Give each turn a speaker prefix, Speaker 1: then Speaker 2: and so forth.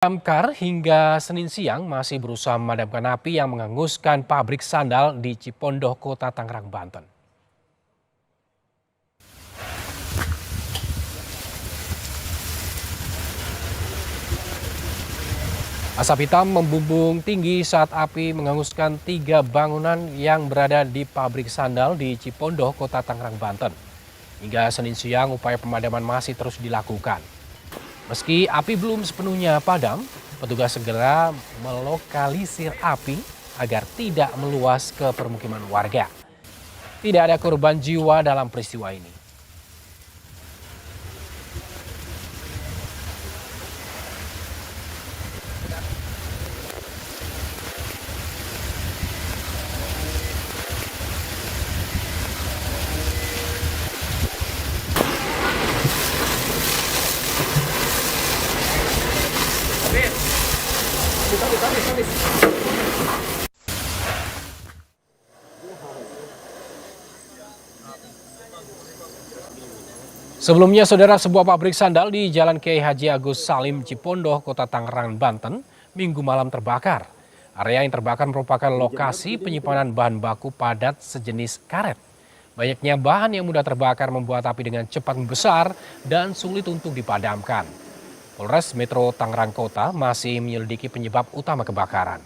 Speaker 1: Damkar hingga Senin siang masih berusaha memadamkan api yang menghanguskan pabrik sandal di Cipondoh, Kota Tangerang, Banten. Asap hitam membumbung tinggi saat api menghanguskan 3 bangunan yang berada di pabrik sandal di Cipondoh, Kota Tangerang, Banten. Hingga Senin siang upaya pemadaman masih terus dilakukan. Meski api belum sepenuhnya padam, petugas segera melokalisir api agar tidak meluas ke permukiman warga. Tidak ada korban jiwa dalam peristiwa ini. Sebelumnya, saudara, sebuah pabrik sandal di Jalan Kiai Haji Agus Salim, Cipondoh, Kota Tangerang, Banten, Minggu malam terbakar. Area yang terbakar merupakan lokasi penyimpanan bahan baku padat sejenis karet. Banyaknya bahan yang mudah terbakar membuat api dengan cepat membesar dan sulit untuk dipadamkan. Polres Metro Tangerang Kota masih menyelidiki penyebab utama kebakaran.